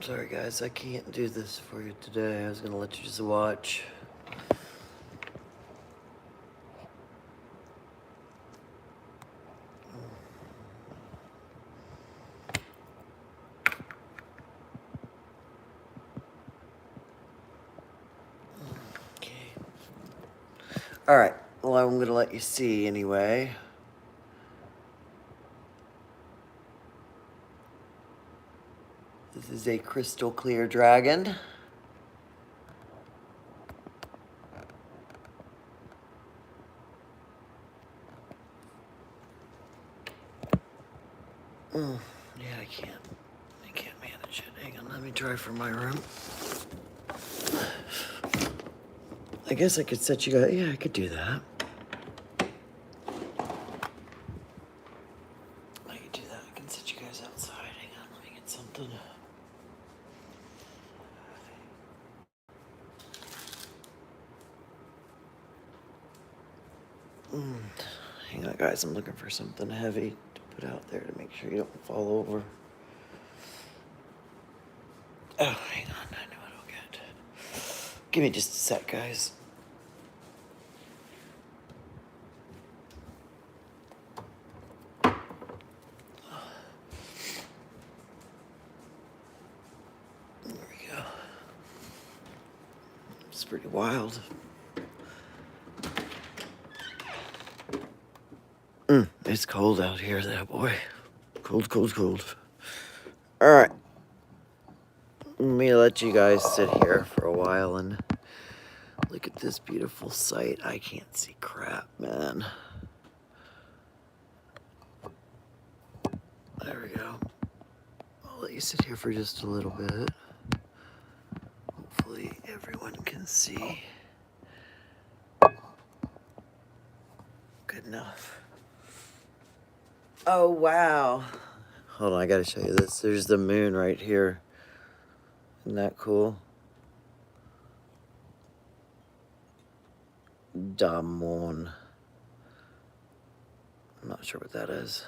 Sorry guys, I can't do this for you today. I was gonna let you just watch. Okay. Alright, well I'm gonna let you see anyway. This is a crystal clear dragon. Yeah, I can't manage it. Hang on, let me try for my room. I guess I could set you guys, yeah, I could do that. I could do that, I can set you guys outside. Hang on, let me get something. Hang on guys, I'm looking for something heavy to put out there to make sure you don't fall over. Oh, hang on, I know what I'll get. Give me just a sec, guys. There we go. It's pretty wild. It's cold out here, that boy. Cold, cold, cold. All right. Let me let you guys sit here for a while and look at this beautiful sight. I can't see crap, man. There we go. I'll let you sit here for just a little bit. Hopefully everyone can see. Good enough. Oh, wow. Hold on, I gotta show you this. There's the moon right here. Isn't that cool? Damon. I'm not sure what that is.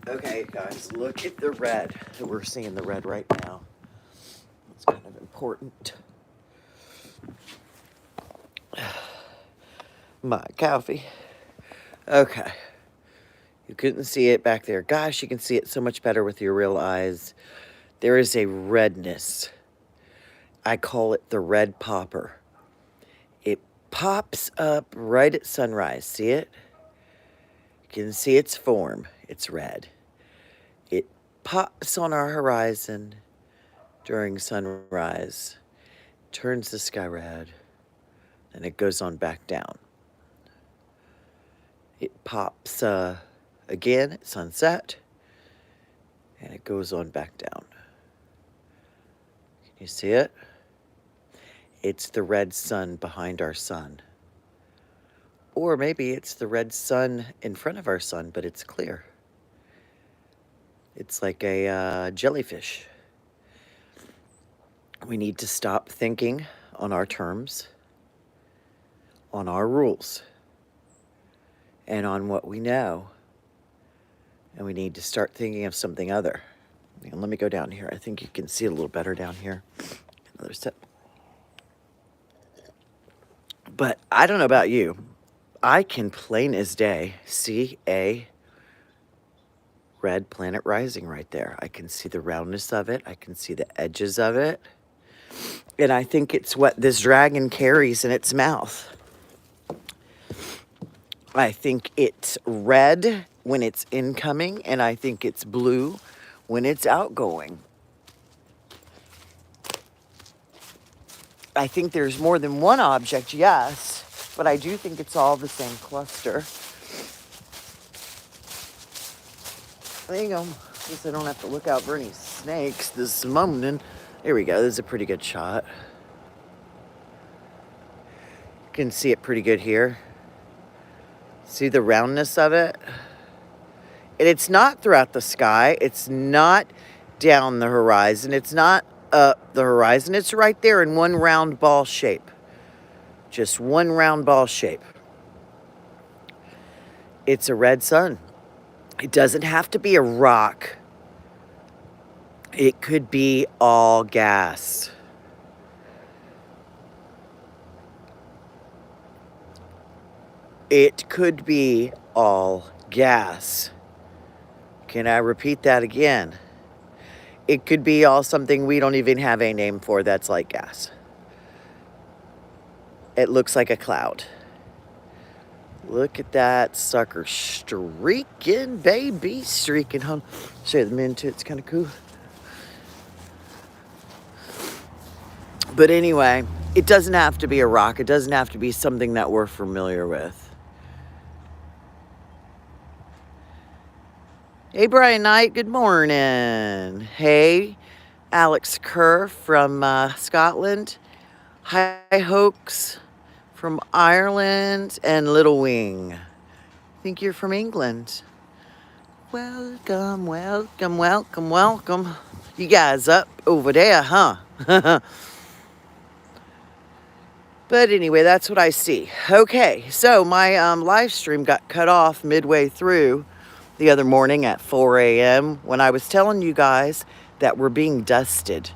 Okay, guys, look at the red. We're seeing the red right now. It's kind of important. My coffee. Okay. You couldn't see it back there. Gosh, you can see it so much better with your real eyes. There is a redness. I call it the red popper. It pops up right at sunrise. See it? You can see its form. It's red. It pops on our horizon during sunrise, turns the sky red, and it goes on back down. It pops again at sunset, and it goes on back down. Can you see it? It's the red sun behind our sun. Or maybe it's the red sun in front of our sun, but it's clear. It's like a jellyfish. We need to stop thinking on our terms, on our rules, and on what we know. And we need to start thinking of something other. And let me go down here. I think you can see it a little better down here. Another step. But I don't know about you. I can plain as day see a red planet rising right there. I can see the roundness of it. I can see the edges of it. And I think it's what this dragon carries in its mouth. I think it's red when it's incoming, and I think it's blue when it's outgoing. I think there's more than one object, yes, but I do think it's all the same cluster. There you go. At least I don't have to look out for any snakes this moment. Here we go. This is a pretty good shot. You can see it pretty good here. See the roundness of it? And it's not throughout the sky. It's not down the horizon. It's not up the horizon. It's right there in one round ball shape. Just one round ball shape. It's a red sun. It doesn't have to be a rock. It could be all gas. It could be all gas. Can I repeat that again? It could be all something we don't even have a name for that's like gas. It looks like a cloud. Look at that sucker streaking, baby, streaking. Hold on. Show you the moon too. It's kind of cool. But anyway, it doesn't have to be a rock. It doesn't have to be something that we're familiar with. Hey, Brian Knight, good morning. Hey, Alex Kerr from Scotland. Hi, Hoax from Ireland. And Little Wing. I think you're from England. Welcome, welcome, welcome, welcome. You guys up over there, huh? But anyway, that's what I see. Okay, so my live stream got cut off midway through the other morning at 4 a.m. when I was telling you guys that we're being dusted.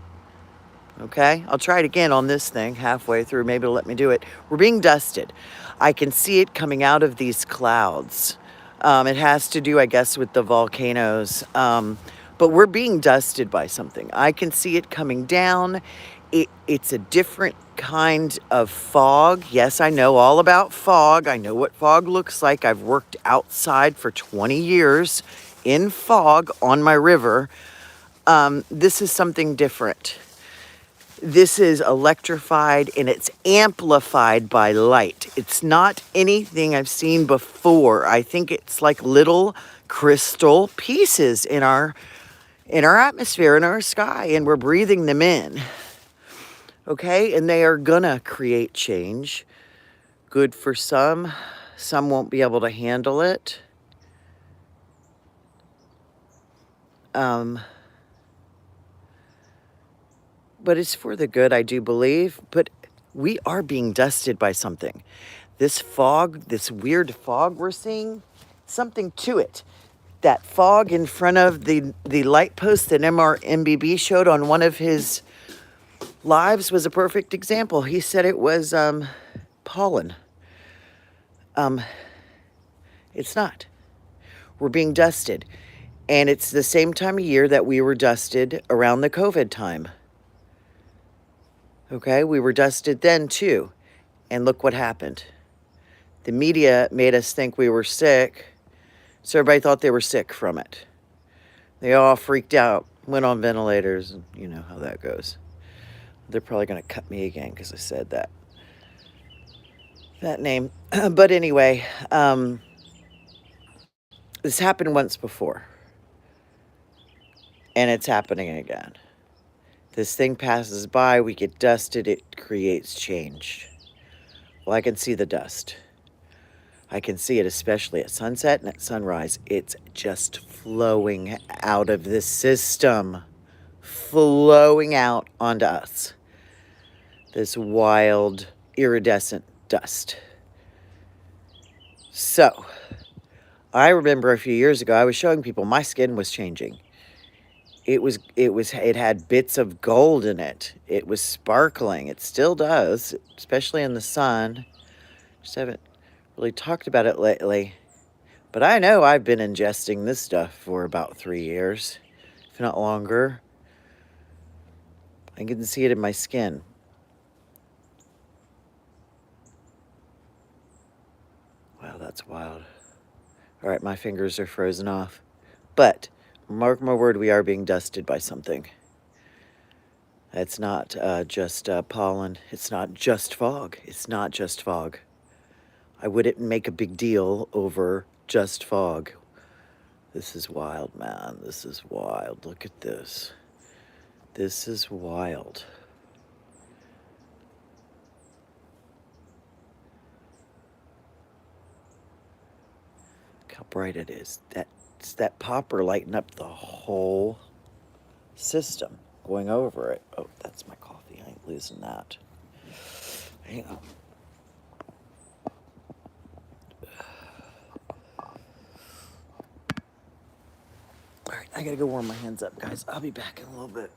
Okay, I'll try it again on this thing halfway through. Maybe it'll let me do it. We're being dusted. I can see it coming out of these clouds. It has to do, I guess, with the volcanoes. But we're being dusted by something. I can see it coming down. It's a different kind of fog. Yes, I know all about fog. I know what fog looks like. I've worked outside for 20 years in fog on my river. This is something different. This is electrified and it's amplified by light. It's not anything I've seen before. I think it's like little crystal pieces in our atmosphere, in our sky, and we're breathing them in. Okay, and they are gonna create change. Good for some. Some won't be able to handle it. But it's for the good, I do believe. But we are being dusted by something. This fog, this weird fog we're seeing, something to it. that fog in front of the light post that MBB showed on one of his lives was a perfect example. He said it was pollen. It's not. We're being dusted. And it's the same time of year that we were dusted around the COVID time. Okay, we were dusted then too. And look what happened. The media made us think we were sick, so everybody thought they were sick from it. They all freaked out, went on ventilators, and you know how that goes. They're probably going to cut me again because I said that name. But anyway, this happened once before, and it's happening again. This thing passes by, we get dusted, it creates change. Well, I can see the dust. I can see it especially at sunset and at sunrise. It's just flowing out of the system, flowing out onto us. This wild, iridescent dust. So, I remember a few years ago, I was showing people my skin was changing. It had bits of gold in it. It was sparkling. It still does, especially in the sun. Just haven't really talked about it lately. But I know I've been ingesting this stuff for about 3 years, if not longer. I can see it in my skin. Wow, that's wild. All right, my fingers are frozen off. But, mark my word, we are being dusted by something. It's not just pollen. It's not just fog. It's not just fog. I wouldn't make a big deal over just fog. This is wild, man. This is wild. Look at this. This is wild. Look how bright it is. It's that popper lighting up the whole system, going over it. Oh, that's my coffee. I ain't losing that. Hang on. All right, I gotta go warm my hands up, guys. I'll be back in a little bit.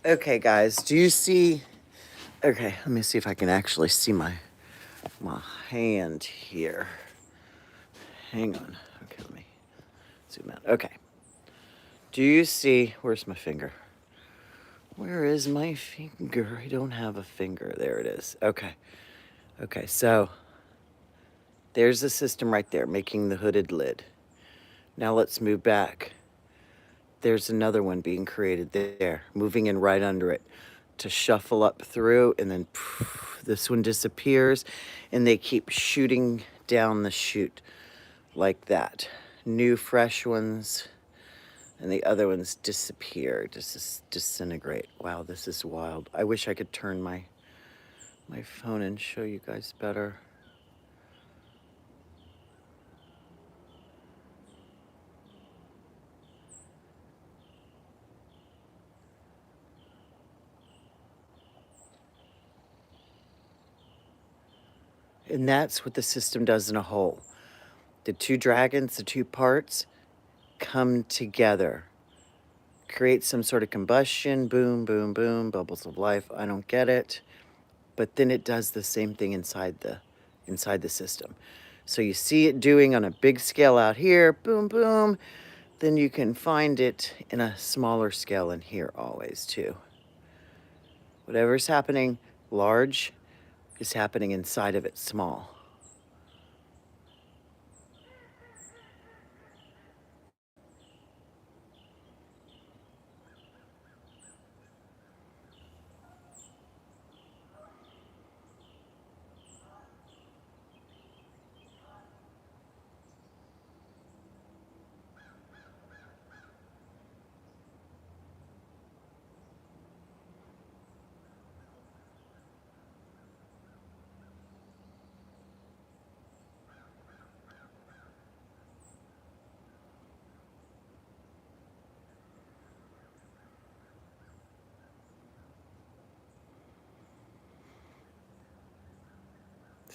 Okay, guys, do you see... Okay, let me see if I can actually see my hand here. Hang on. Okay, let me zoom out. Okay. Do you see... Where's my finger? Where is my finger? I don't have a finger. There it is. Okay. Okay, so there's the system right there, making the hooded lid. Now let's move back. There's another one being created there, moving in right under it to shuffle up through, and then poof, this one disappears, and they keep shooting down the chute like that. New, fresh ones, and the other ones disappear, disintegrate. Wow, this is wild. I wish I could turn my phone and show you guys better. And that's what the system does in a whole. The two dragons, the two parts, come together, create some sort of combustion, boom, boom, boom, bubbles of life. I don't get it. But then it does the same thing inside the system. So you see it doing on a big scale out here, boom, boom. Then you can find it in a smaller scale in here always too. Whatever's happening large is happening inside of it small.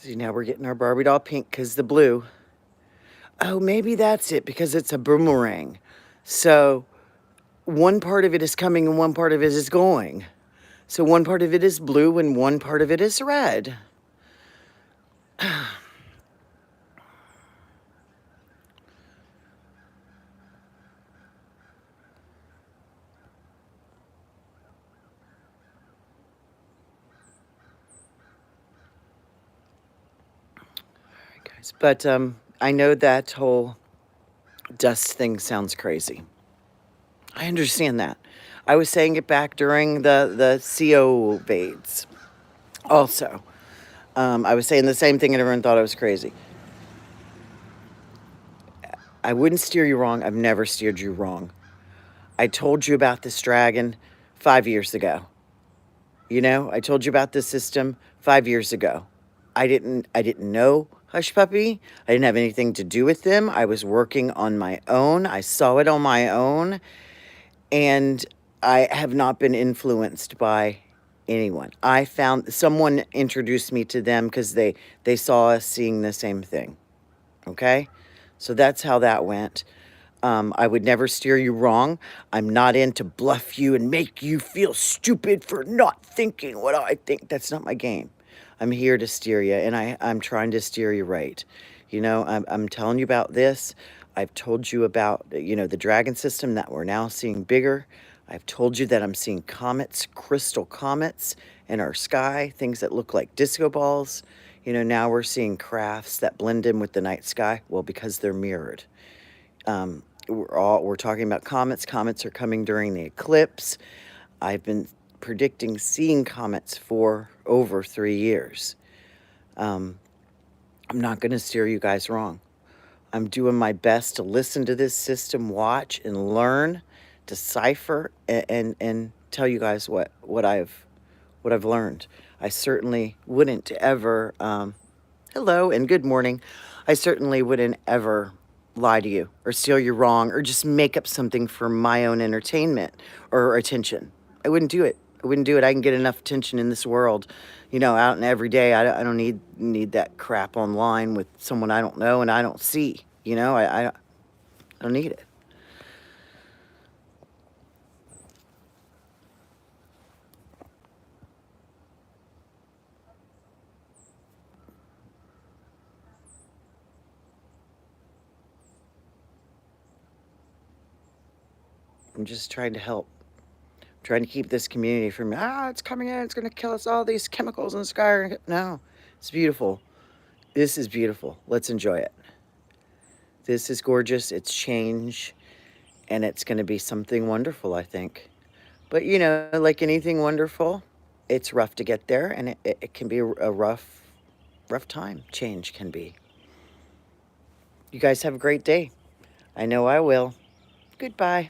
See, now we're getting our Barbie doll pink because the blue. Oh, maybe that's it, because it's a boomerang. So one part of it is coming and one part of it is going. So one part of it is blue and one part of it is red. Guys, but I know that whole dust thing sounds crazy. I understand that. I was saying it back during the CO vades. Also, I was saying the same thing and everyone thought I was crazy. I wouldn't steer you wrong. I've never steered you wrong. I told you about this dragon 5 years ago. You know, I told you about this system 5 years ago. I didn't know Hush Puppy. I didn't have anything to do with them. I was working on my own. I saw it on my own, and I have not been influenced by anyone. I found someone introduced me to them because they saw us seeing the same thing. Okay? So that's how that went. I would never steer you wrong. I'm not in to bluff you and make you feel stupid for not thinking what I think. That's not my game. I'm here to steer you, and I'm trying to steer you right. You know, I'm telling you about this. I've told you about, you know, the dragon system that we're now seeing bigger. I've told you that I'm seeing comets, crystal comets in our sky, things that look like disco balls. You know, now we're seeing crafts that blend in with the night sky. Well, because they're mirrored. We're talking about comets. Comets are coming during the eclipse. I've been predicting seeing comets for over 3 years. I'm not going to steer you guys wrong. I'm doing my best to listen to this system, watch and learn, decipher, and tell you guys what I've learned. I certainly wouldn't ever. Hello and good morning. I certainly wouldn't ever lie to you or steal you wrong or just make up something for my own entertainment or attention. I wouldn't do it. I wouldn't do it. I can get enough attention in this world, you know, out and every day. I don't need that crap online with someone I don't know and I don't see. You know, I don't need it. I'm just trying to help. trying to keep this community from, it's coming in, it's going to kill us all, these chemicals in the sky are gonna... No, it's beautiful. This is beautiful. Let's enjoy it. This is gorgeous. It's change, and it's going to be something wonderful, I think. But, you know, like anything wonderful, it's rough to get there, and it can be a rough time. Change can be. You guys have a great day. I know I will. Goodbye.